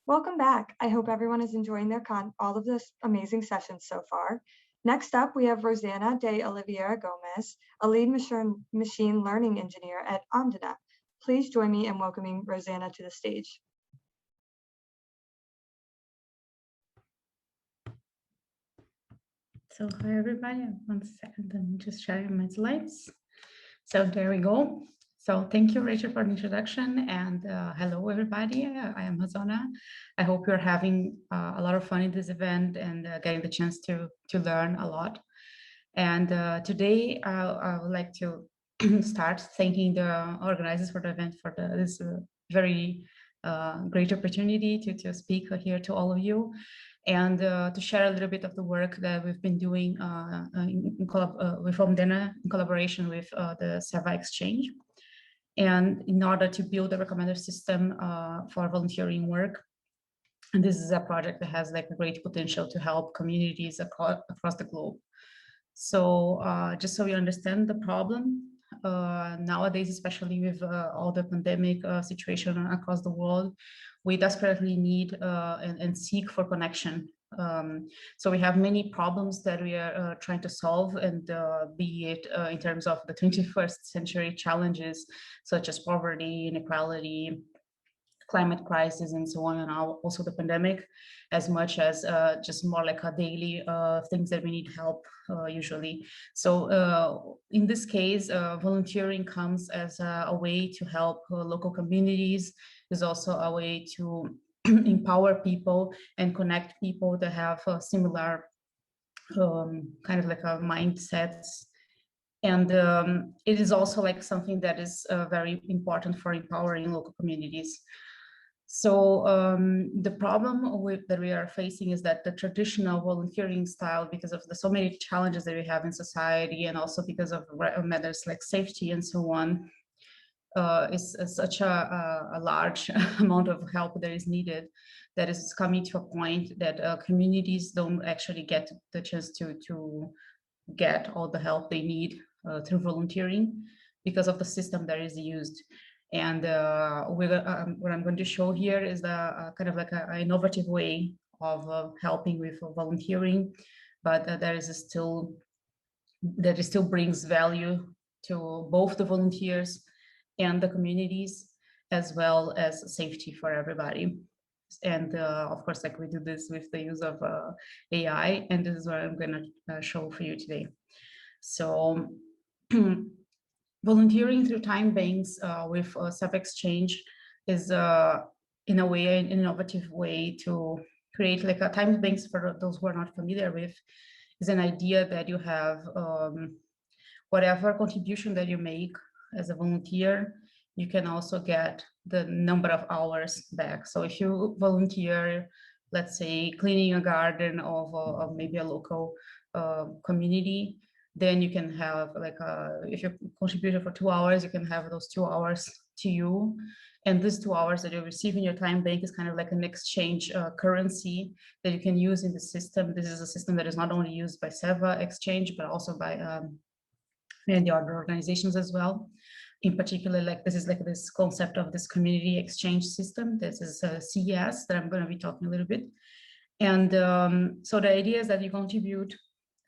Welcome back. I hope everyone is enjoying all of this amazing sessions so far. Next up, we have Rosana de Oliveira Gomes, a lead machine learning engineer at Omdena. Please join me in welcoming Rosana to the stage. So hi everybody, 1 second, I'm just sharing my slides. So there we go. So thank you, Rachel, for the introduction, and hello everybody. I am Rosana. I hope you're having a lot of fun in this event and getting the chance to learn a lot. And today I would like to start thanking the organizers for the event for this very great opportunity to speak here to all of you, and to share a little bit of the work that we've been doing with Omdena in collaboration with the Seva Exchange. And in order to build a recommender system for volunteering work. And this is a project that has like a great potential to help communities across the globe. So just so you understand the problem, nowadays, especially with all the pandemic situation across the world, we desperately need and seek for connection. So we have many problems that we are trying to solve, and be it in terms of the 21st century challenges, such as poverty, inequality, climate crisis, and so on, and also the pandemic, as much as just more like a daily things that we need help usually. So in this case, volunteering comes as a way to help local communities. Is also a way to empower people and connect people that have similar kind of like a mindsets. And it is also like something that is very important for empowering local communities. So the problem that we are facing is that the traditional volunteering style, because of the so many challenges that we have in society, and also because of matters like safety and so on, is such a large amount of help that is needed, that is coming to a point that communities don't actually get the chance to get all the help they need through volunteering because of the system that is used. And what I'm going to show here is a kind of like an innovative way of helping with volunteering, but that still brings value to both the volunteers and the communities, as well as safety for everybody. And of course, like we do this with the use of AI, and this is what I'm going to show for you today. So volunteering through Timebanks with Seva Exchange is in a way an innovative way to create like a Timebanks. For those who are not familiar with, is an idea that you have whatever contribution that you make as a volunteer, you can also get the number of hours back. So if you volunteer, let's say cleaning a garden of maybe a local community, then you can have like if you contributed for 2 hours, you can have those 2 hours to you. And these 2 hours that you receive in your time bank is kind of like an exchange currency that you can use in the system. This is a system that is not only used by Seva Exchange, but also by many other organizations as well. In particular, like this is like this concept of this community exchange system. This is CES that I'm going to be talking a little bit. And so the idea is that you contribute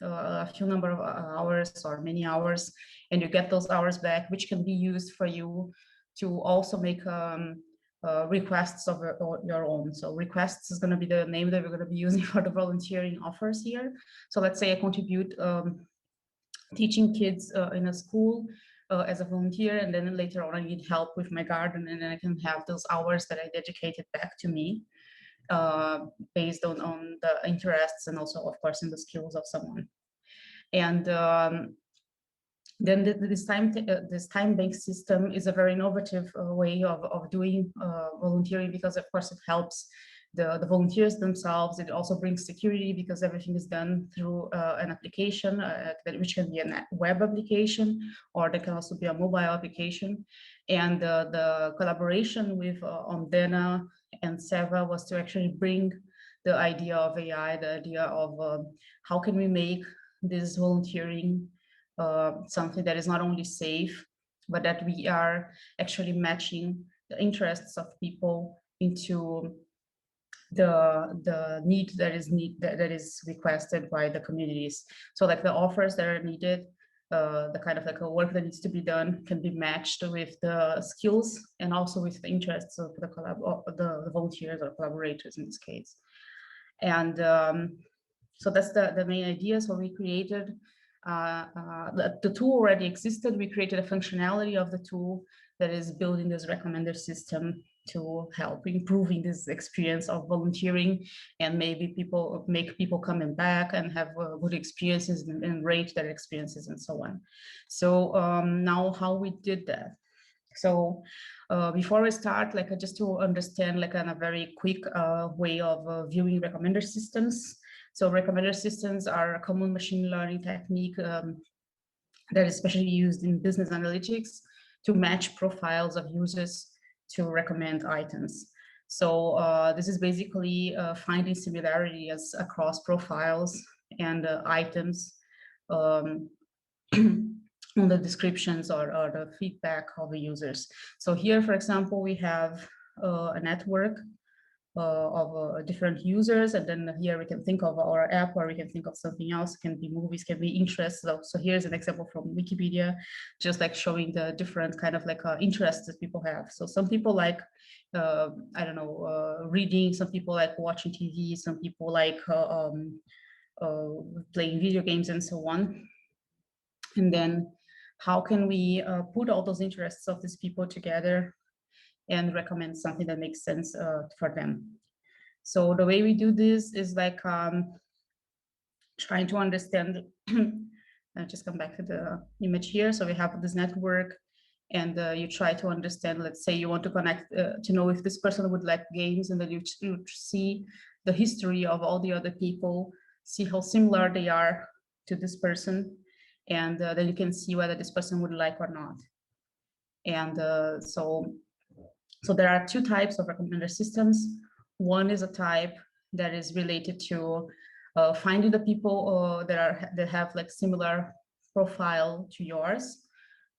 a few number of hours or many hours, and you get those hours back, which can be used for you to also make requests of your own. So requests is going to be the name that we're going to be using for the volunteering offers here. So let's say I contribute teaching kids in a school as a volunteer, and then later on I need help with my garden, and then I can have those hours that I dedicated back to me. Based on the interests and also, of course, in the skills of someone. And then this time bank system is a very innovative way of doing volunteering, because of course it helps the volunteers themselves. It also brings security because everything is done through an application, which can be a web application, or there can also be a mobile application. And the collaboration with Omdena and Seva was to actually bring the idea of AI, the idea of how can we make this volunteering something that is not only safe, but that we are actually matching the interests of people into the need that is requested by the communities. So like the offers that are needed, the kind of like a work that needs to be done can be matched with the skills and also with the interests of the volunteers or collaborators in this case. And so that's the main idea. So we created, the tool already existed. We created a functionality of the tool that is building this recommender system to help improving this experience of volunteering, and maybe make people coming back and have good experiences and rate their experiences and so on. So now how we did that. So before we start, like just to understand like in a very quick way of viewing recommender systems. So recommender systems are a common machine learning technique that is especially used in business analytics to match profiles of users to recommend items. So this is basically finding similarities across profiles and items on the descriptions or the feedback of the users. So here, for example, we have a network of different users, and then here we can think of our app, or we can think of something else. It can be movies, can be interests. So here's an example from Wikipedia, just like showing the different kind of like interests that people have. So some people like I don't know, reading, some people like watching TV, some people like playing video games and so on. And then how can we put all those interests of these people together and recommend something that makes sense for them? So the way we do this is like trying to understand, just come back to the image here. So we have this network, and you try to understand, let's say you want to connect, to know if this person would like games, and then you see the history of all the other people, see how similar they are to this person, and then you can see whether this person would like or not. And so there are two types of recommender systems. One is a type that is related to finding the people that have like similar profile to yours,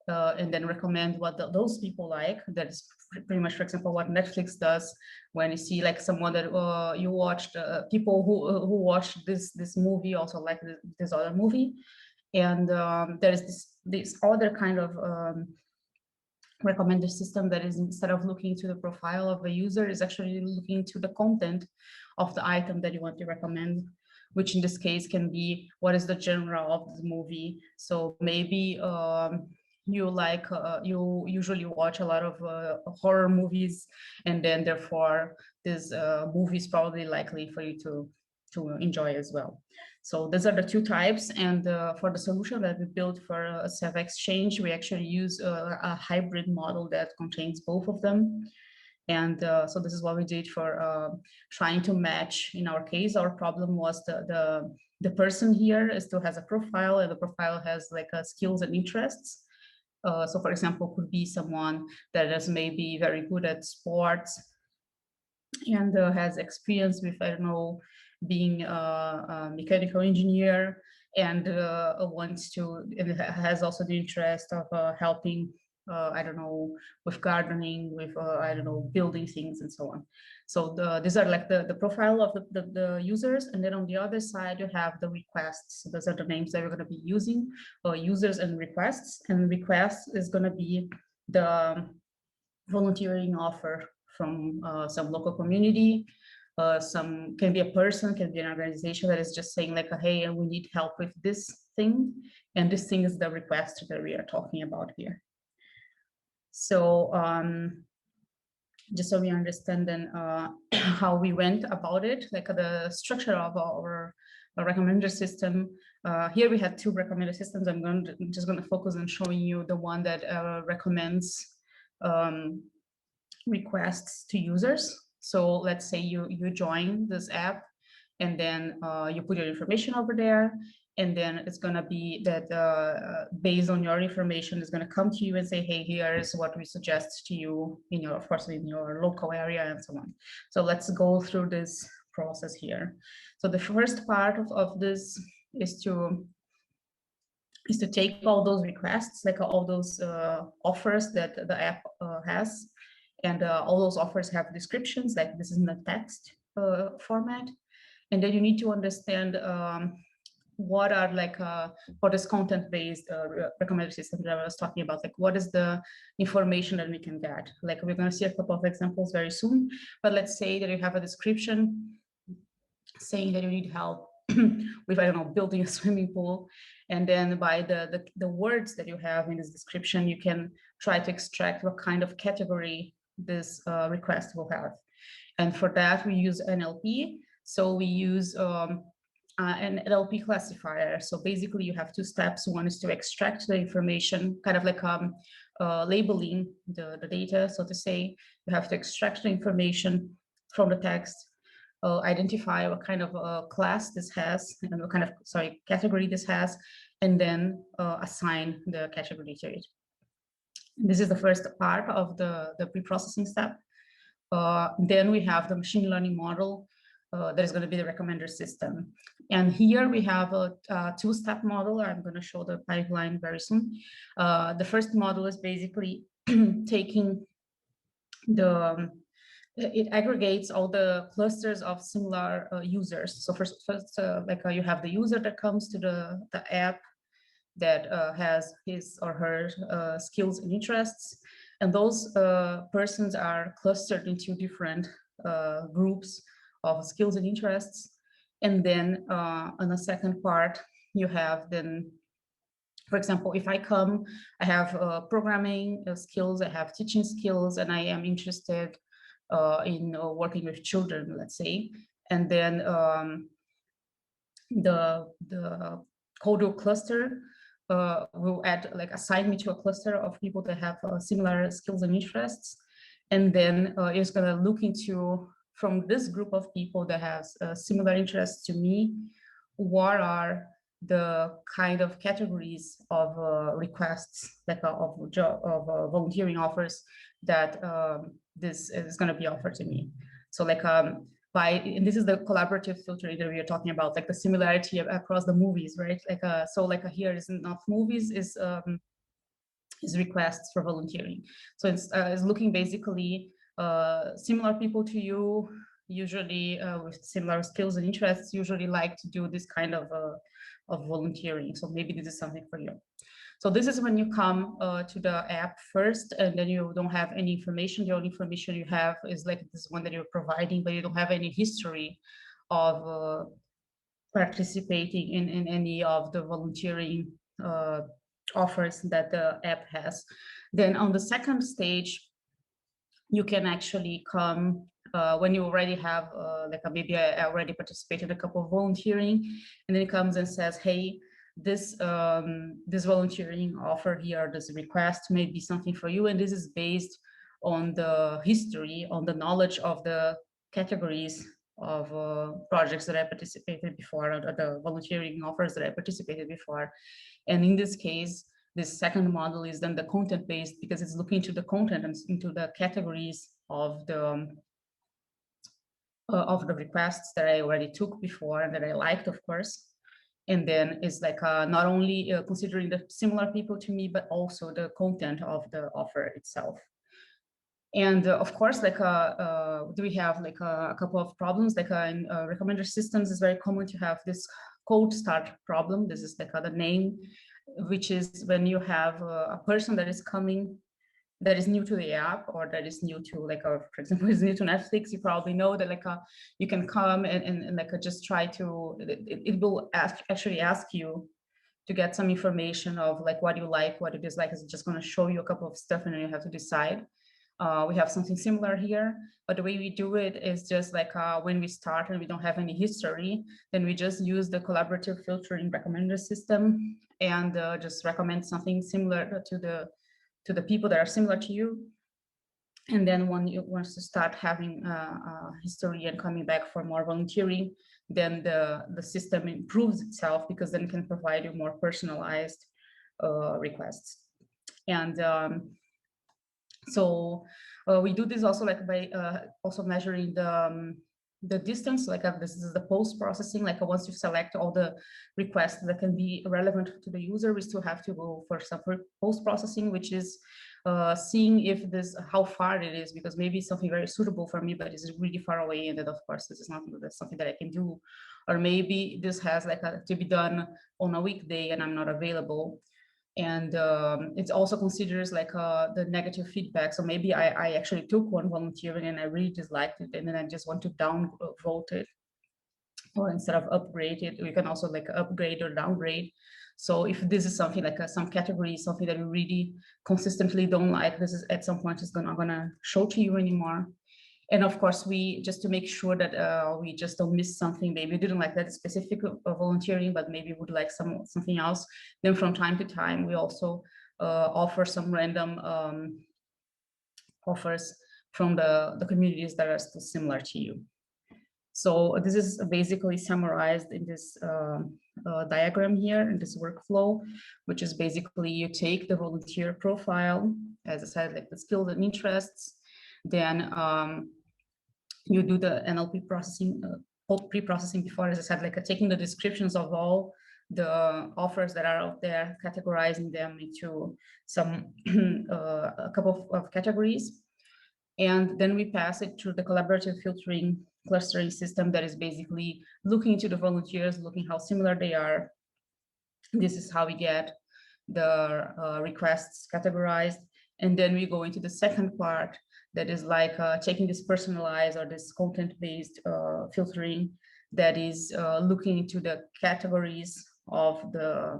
and then recommend what those people like. That is pretty much, for example, what Netflix does when you see like someone that you watched, people who watched this movie also like this other movie, and there is this other kind of recommender system that is, instead of looking to the profile of a user, is actually looking to the content of the item that you want to recommend, which in this case can be what is the genre of the movie. So maybe you like, you usually watch a lot of horror movies, and then therefore this movie is probably likely for you to enjoy as well. So these are the two types, and for the solution that we built for Seva Exchange, we actually use a hybrid model that contains both of them. And so this is what we did for trying to match. In our case, our problem was the person here still has a profile, and the profile has like skills and interests. So for example, could be someone that is maybe very good at sports and has experience with, I don't know, being a mechanical engineer, and wants to, and has also the interest of helping, I don't know, with gardening, with, I don't know, building things and so on. So these are like the profile of the users. And then on the other side, you have the requests. So those are the names that we're going to be using, users and requests. And requests is going to be the volunteering offer from some local community. Some can be a person, can be an organization that is just saying like, hey, we need help with this thing. And this thing is the request that we are talking about here. So just so we understand then how we went about it, like the structure of our recommender system. Here we had two recommender systems. I'm just going to focus on showing you the one that recommends requests to users. So let's say you join this app, and then you put your information over there, and then it's going to be that based on your information, is going to come to you and say, hey, here is what we suggest to you in your, of course, in your local area and so on. So let's go through this process here. So the first part of this is to take all those requests, like all those offers that the app has. And all those offers have descriptions, like this is in the text. format. And then you need to understand what are like for this content-based recommender system that I was talking about, like what is the information that we can get. Like we're going to see a couple of examples very soon, but let's say that you have a description saying that you need help with, I don't know, building a swimming pool, and then by the words that you have in this description, you can try to extract what kind of category this request will have. And for that, we use NLP. So we use an NLP classifier. So basically you have two steps. One is to extract the information, kind of like labeling the data, so to say. You have to extract the information from the text, identify what kind of class this has, and what kind of, category this has, and then assign the category to it. This is the first part of the pre-processing step. Then we have the machine learning model that is going to be the recommender system. And here we have a two-step model. I'm going to show the pipeline very soon. The first model is basically taking it aggregates all the clusters of similar users. So first you have the user that comes to the app that has his or her skills and interests. And those persons are clustered into different groups of skills and interests. And then on the second part, you have then, for example, if I come, I have programming skills, I have teaching skills, and I am interested in working with children, let's say. And then the Codo cluster will assign me to a cluster of people that have similar skills and interests. And then it's going to look into, from this group of people that has similar interests to me, what are the kind of categories of requests, like of volunteering offers that this is going to be offered to me. So like and this is the collaborative filtering that we are talking about, like the similarity across the movies, right? Like here is not movies, is requests for volunteering. So it's looking basically similar people to you, usually with similar skills and interests, usually like to do this kind of volunteering. So maybe this is something for you. So this is when you come to the app first, and then you don't have any information. The only information you have is like this one that you're providing, but you don't have any history of participating in any of the volunteering offers that the app has. Then on the second stage, you can actually come when you already have maybe I already participated in a couple of volunteering, and then it comes and says, hey, this volunteering offer here, this request may be something for you, and this is based on the history, on the knowledge of the categories of projects that I participated before, or the volunteering offers that I participated before. And in this case, this second model is then the content-based, because it's looking into the content and into the categories of the requests that I already took before and that I liked, of course. And then it's like not only considering the similar people to me, but also the content of the offer itself. And of course, like do we have like a couple of problems? Like in recommender systems, it's very common to have this cold start problem. This is like the name, which is when you have a person that is coming, that is new to the app, or that is new to like, for example, is new to Netflix. You probably know that like you can come and like just try to, it will actually ask you to get some information of like what you like, what you dislike. It's just going to show you a couple of stuff, and then you have to decide. We have something similar here, but the way we do it is just like when we start and we don't have any history, then we just use the collaborative filtering recommender system and just recommend something similar to the people that are similar to you. And then when you want to start having history and coming back for more volunteering, then the system improves itself, because then it can provide you more personalized requests. And so we do this also like by also measuring the distance. Like this is the post-processing. Like once you select all the requests that can be relevant to the user, we still have to go for some post-processing, which is seeing if this, how far it is, because maybe it's something very suitable for me, but it's really far away, and then of course this is not something that I can do. Or maybe this has like to be done on a weekday and I'm not available. And it also considers like the negative feedback. So maybe I actually took one volunteering and I really disliked it, and then I just want to downvote it, or instead of upgrade it, we can also like upgrade or downgrade. So if this is something like some category, something that we really consistently don't like, this is at some point is not gonna show to you anymore. And of course, we just to make sure that we just don't miss something. Maybe we didn't like that specific volunteering, but maybe would like something else. Then from time to time, we also offer some random offers from the communities that are still similar to you. So this is basically summarized in this diagram here, in this workflow, which is basically you take the volunteer profile, as I said, like the skills and interests, then you do the NLP processing, pre-processing before, as I said, like taking the descriptions of all the offers that are out there, categorizing them into some a couple of categories. And then we pass it through the collaborative filtering clustering system that is basically looking into the volunteers, looking how similar they are. This is how we get the requests categorized. And then we go into the second part that is like taking this personalized or this content-based filtering that is looking into the categories of the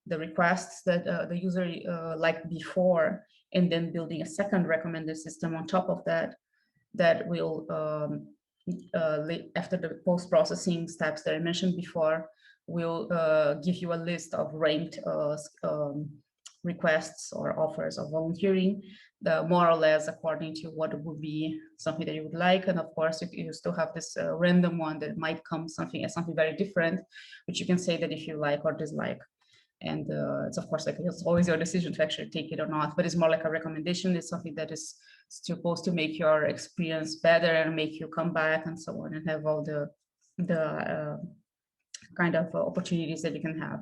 requests that the user liked before, and then building a second recommender system on top of that, that will, after the post-processing steps that I mentioned before, will give you a list of ranked requests or offers of volunteering, more or less according to what would be something that you would like. And of course, you still have this random one that might come something as something very different, which you can say that if you like or dislike. And it's of course like it's always your decision to actually take it or not, but it's more like a recommendation. It's something that is supposed to make your experience better and make you come back and so on, and have all the kind of opportunities that you can have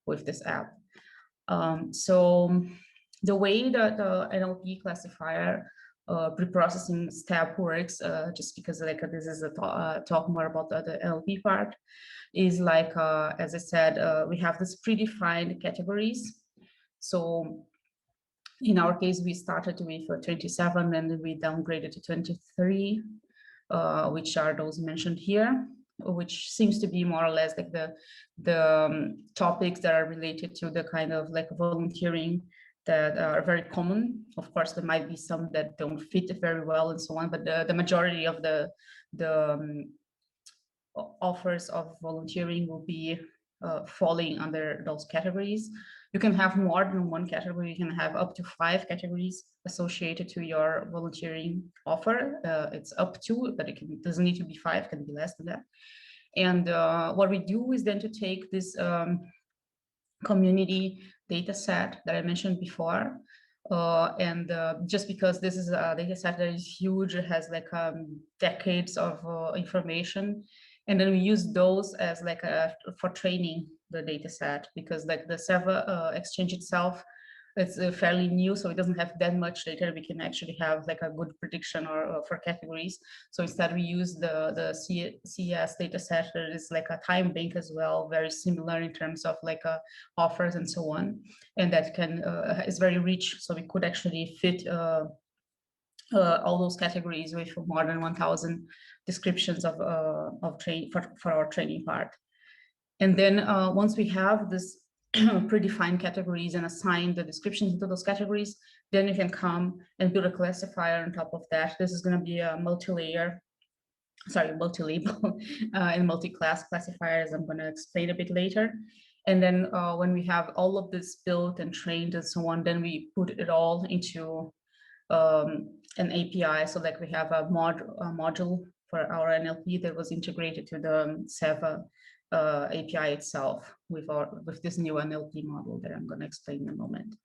with this app. So the way that the NLP classifier preprocessing step works, just because like this is a talk more about the NLP part, is like, as I said, we have this predefined categories. So in our case, we started with 27 and then we downgraded to 23, which are those mentioned here, which seems to be more or less like the topics that are related to the kind of like volunteering that are very common. Of course, there might be some that don't fit very well and so on, but the majority of the offers of volunteering will be falling under those categories. You can have more than one category. You can have up to 5 categories associated to your volunteering offer. It's up to, but it doesn't need to be 5, it can be less than that. And what we do is then to take this community data set that I mentioned before, and just because this is a data set that is huge, it has like decades of information, and then we use those as like for training the data set, because like the Seva Exchange itself, it's fairly new, so it doesn't have that much data. We can actually have like a good prediction or for categories. So instead we use the CES data set that is like a time bank as well, very similar in terms of like offers and so on. And that can is very rich. So we could actually fit all those categories with more than 1,000 descriptions of train for our training part. And then once we have this predefined categories and assign the descriptions into those categories, then you can come and build a classifier on top of that. This is going to be a multi-label and multi-class classifiers. I'm going to explain a bit later. And then when we have all of this built and trained and so on, then we put it all into an API. So like we have a module for our NLP that was integrated to the Seva API itself with this new NLP model that I'm going to explain in a moment.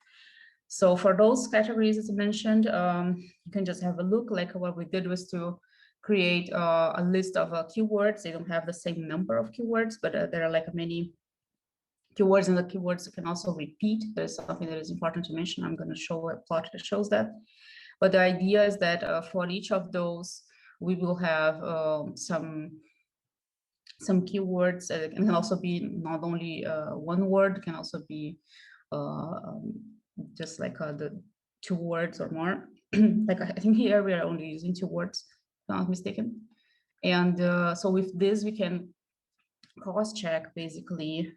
So for those categories, as I mentioned, you can just have a look. Like what we did was to create a list of keywords. They don't have the same number of keywords, but there are like many keywords, and the keywords can also repeat. There's something that is important to mention. I'm going to show a plot that shows that. But the idea is that for each of those, we will have some keywords. It can also be not only one word, it can also be just like the 2 words or more. Like I think here we are only using 2 words, if I'm not mistaken. And so with this, we can cross-check. Basically,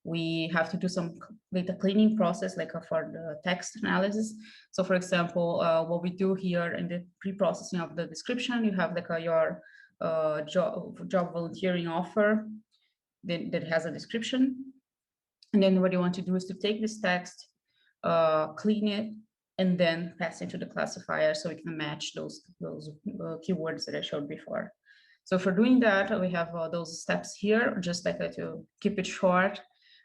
we have to do some data cleaning process, like for the text analysis. So for example, what we do here in the pre-processing of the description, you have like your job volunteering offer that has a description. And then what you want to do is to take this text, clean it, and then pass it to the classifier so we can match those keywords that I showed before. So for doing that, we have those steps here, just like to keep it short.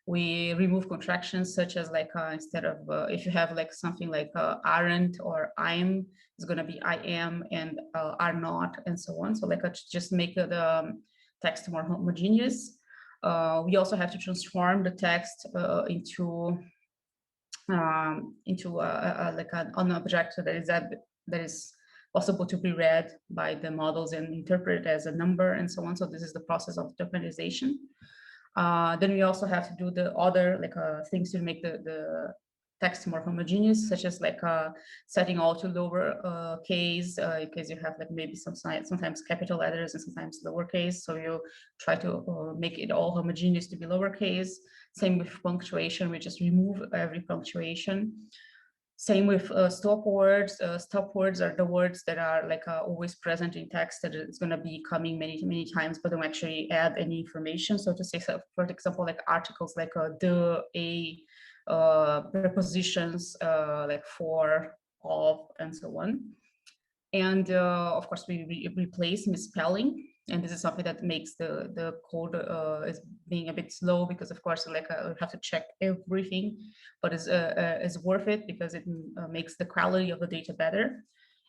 We remove contractions such as like instead of if you have like something like aren't or I'm, it's going to be I am, and are not, and so on. So like just make the text more homogeneous. We also have to transform the text into like an object that is possible to be read by the models and interpreted as a number, and so on. So this is the process of tokenization. Then we also have to do the other like things to make the text more homogeneous, such as like setting all to lower case, because you have like maybe sometimes capital letters and sometimes lowercase. So you try to make it all homogeneous to be lowercase. Same with punctuation, we just remove every punctuation. Same with stop words. Stop words are the words that are like always present in text, that it's going to be coming many times, but don't actually add any information. So to say, for example, like articles like the, a, prepositions like for, of, and so on. And of course, we replace misspelling. And this is something that makes the code is being a bit slow, because of course, like we have to check everything, but it's worth it because it makes the quality of the data better.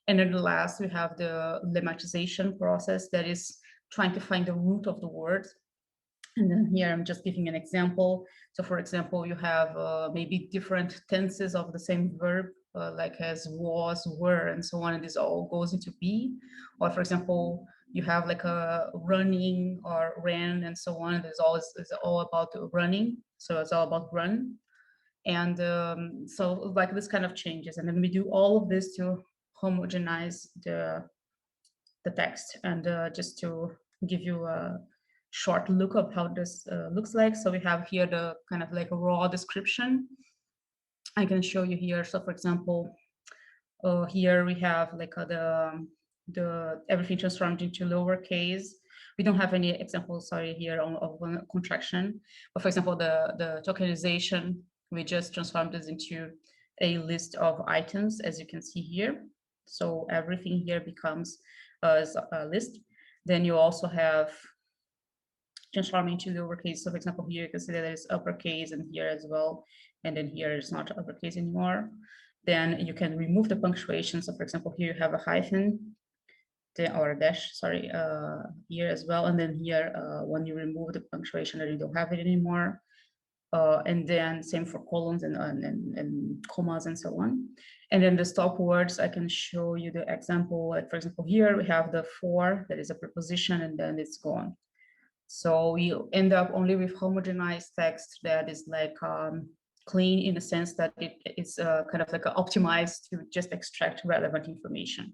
And then last, we have the lemmatization process, that is trying to find the root of the word. And then here I'm just giving an example. So for example, you have maybe different tenses of the same verb, like as was, were, and so on, and this all goes into be. Or for example, you have like a running or ran and so on. It's all about running. So it's all about run. And so like this kind of changes. And then we do all of this to homogenize the text. And just to give you a short look of how this looks like. So we have here the kind of like a raw description. I can show you here. So for example, here we have like the everything transformed into lowercase. We don't have any examples, sorry, here of one contraction. But for example, the tokenization, we just transformed this into a list of items, as you can see here. So everything here becomes a list. Then you also have transforming to lowercase. So for example, here you can see that there's uppercase, and here as well. And then here it's not uppercase anymore. Then you can remove the punctuation. So for example, here you have a hyphen or a dash, sorry, here as well. And then here, when you remove the punctuation, then you don't have it anymore. And then same for colons and commas and so on. And then the stop words, I can show you the example. Like for example, here we have the for, that is a preposition, and then it's gone. So we end up only with homogenized text that is like clean, in the sense that it's kind of like optimized to just extract relevant information.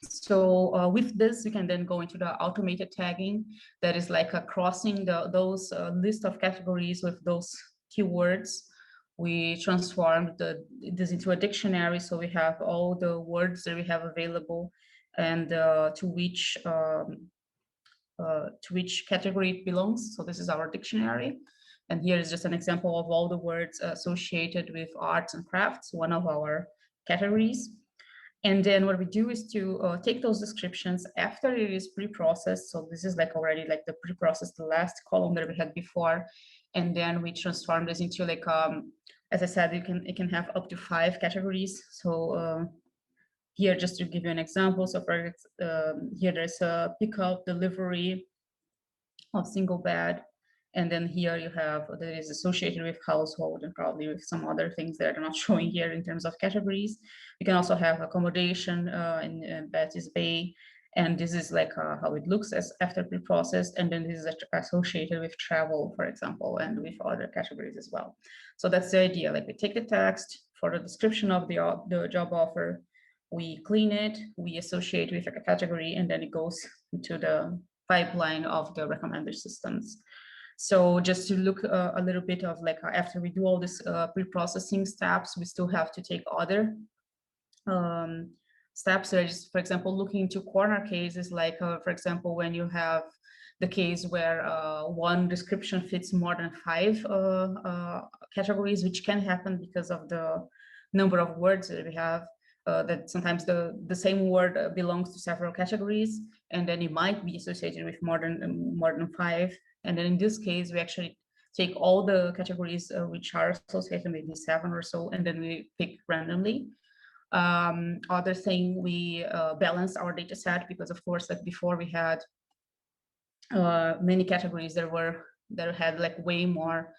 So with this, we can then go into the automated tagging, that is like crossing those list of categories with those keywords. We transformed this into a dictionary, so we have all the words that we have available, and to which category it belongs. So this is our dictionary. And here is just an example of all the words associated with arts and crafts, one of our categories. And then what we do is to take those descriptions after it is pre-processed. So this is like already like the pre-processed, the last column that we had before. And then we transform this into like, as I said, it can have up to 5 categories. So here, just to give you an example. So for here, there's a pickup, delivery of single bed. And then here you have that is associated with household and probably with some other things that are not showing here in terms of categories. You can also have accommodation in Betty's Bay. And this is like how it looks as after pre-processed. And then this is associated with travel, for example, and with other categories as well. So that's the idea. Like we take the text for the description of the job offer, we clean it, we associate with a category, and then it goes into the pipeline of the recommender systems. So just to look a little bit of like after we do all this pre-processing steps, we still have to take other steps. So just, for example, looking into corner cases, like for example, when you have the case where one description fits more than 5 categories, which can happen because of the number of words that we have. That sometimes the same word belongs to several categories, and then it might be associated with more than 5. And then in this case, we actually take all the categories which are associated, maybe 7 or so, and then we pick randomly. Other thing, we balance our data set, because of course, like before we had many categories that had like way more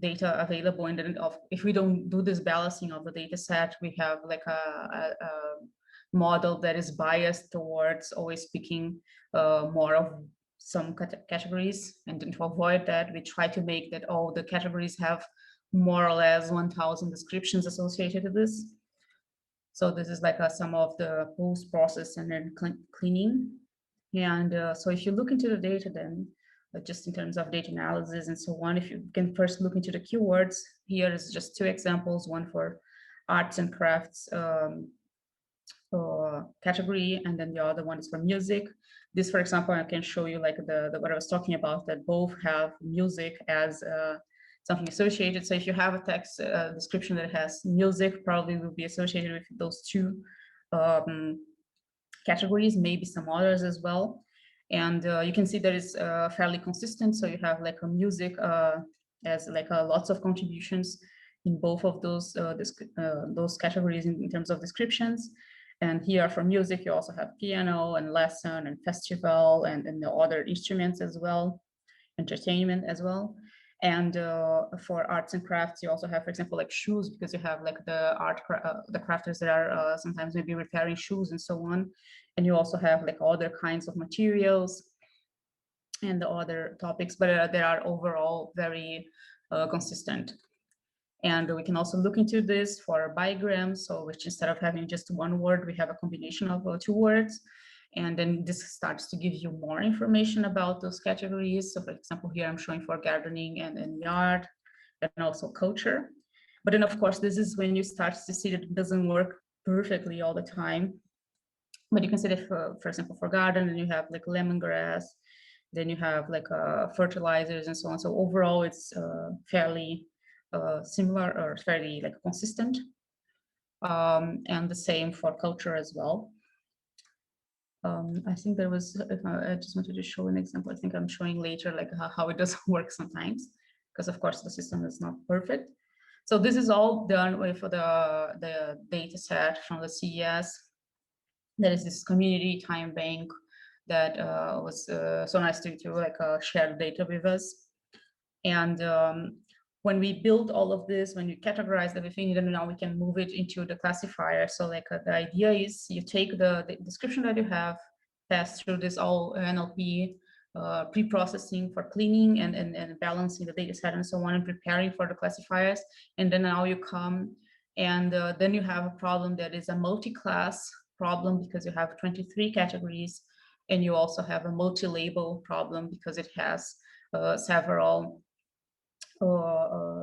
data available, and then if we don't do this balancing of the data set, we have like a model that is biased towards always picking more of some categories. And then to avoid that, we try to make that all the categories have more or less 1,000 descriptions associated with this. So this is like some of the post-process and then cleaning. And so if you look into the data, then just in terms of data analysis and so on, if you can first look into the keywords, here is just 2 examples, one for arts and crafts category, and then the other one is for music. This, for example, I can show you like what I was talking about, that both have music as something associated. So if you have a text description that has music, probably will be associated with those 2 categories, maybe some others as well. And you can see that it's fairly consistent. So you have like a music as like lots of contributions in both of those categories in terms of descriptions. And here for music, you also have piano and lesson and festival and the other instruments as well, entertainment as well. And for arts and crafts, you also have, for example, like shoes, because you have like the the crafters that are sometimes maybe repairing shoes and so on. And you also have like other kinds of materials and the other topics, but they are overall very consistent. And we can also look into this for Biogram, so which instead of having just 1 word, we have a combination of 2 words. And then this starts to give you more information about those categories. So for example, here I'm showing for gardening and yard, and also culture. But then of course, this is when you start to see that it doesn't work perfectly all the time. But you can see that for example, for garden, and you have like lemongrass, then you have like fertilizers and so on. So overall, it's fairly similar or fairly like consistent. And the same for culture as well. I think there was, I just wanted to show an example. I think I'm showing later like how it doesn't work sometimes, because of course the system is not perfect. So this is all done with the data set from the CES. There is this community time bank that was so nice to like share the data with us. And when we build all of this, when we categorize everything, then now we can move it into the classifier. So like the idea is you take the description that you have, pass through this all NLP pre-processing for cleaning and balancing the data set and so on, and preparing for the classifiers. And then now you come and then you have a problem that is a multi-class problem, because you have 23 categories, and you also have a multi-label problem because it has several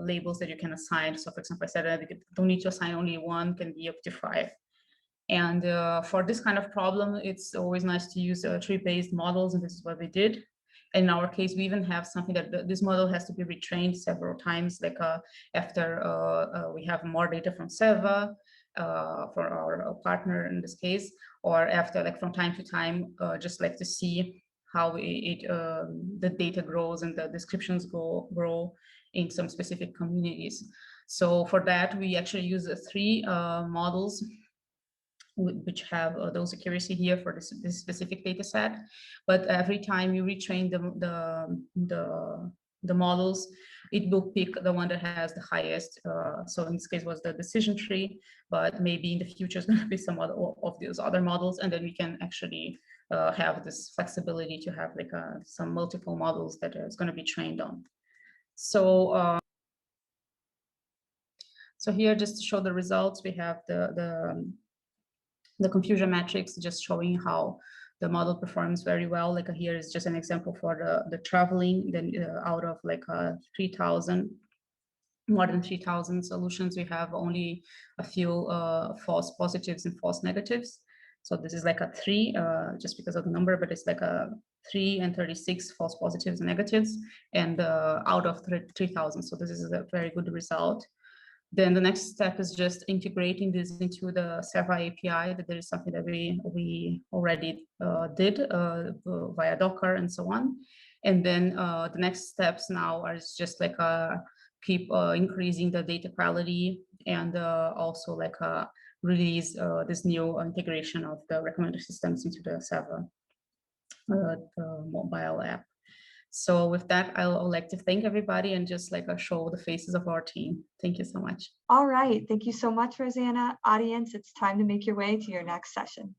labels that you can assign. So for example, I said you don't need to assign only 1, can be up to 5. And for this kind of problem, it's always nice to use tree-based models, and this is what we did. In our case, we even have something that this model has to be retrained several times, like after we have more data from Seva, for our partner in this case, or after like from time to time, just like to see how the data grows and the descriptions grow in some specific communities. So for that, we actually use 3 models. which have those accuracy here for this specific data set. But every time you retrain the models, it will pick the one that has the highest. So in this case was the decision tree, but maybe in the future it's going to be some other of those other models, and then we can actually have this flexibility to have like some multiple models that is going to be trained on. So so here, just to show the results, we have the confusion matrix, just showing how the model performs very well. Like here is just an example for the traveling. Then out of like 3,000, more than 3,000 solutions, we have only a few false positives and false negatives. So this is like a 3, just because of the number, but it's like a 3 and 36 false positives and negatives, and out of 3,000. So this is a very good result. Then the next step is just integrating this into the Seva API. That there is something that we already did via Docker and so on. And then the next steps now are just like keep increasing the data quality, and also like release this new integration of the recommender systems into the Seva the mobile app. So with that, I would like to thank everybody and just like show the faces of our team. Thank you so much. All right. Thank you so much, Rosana. Audience, it's time to make your way to your next session.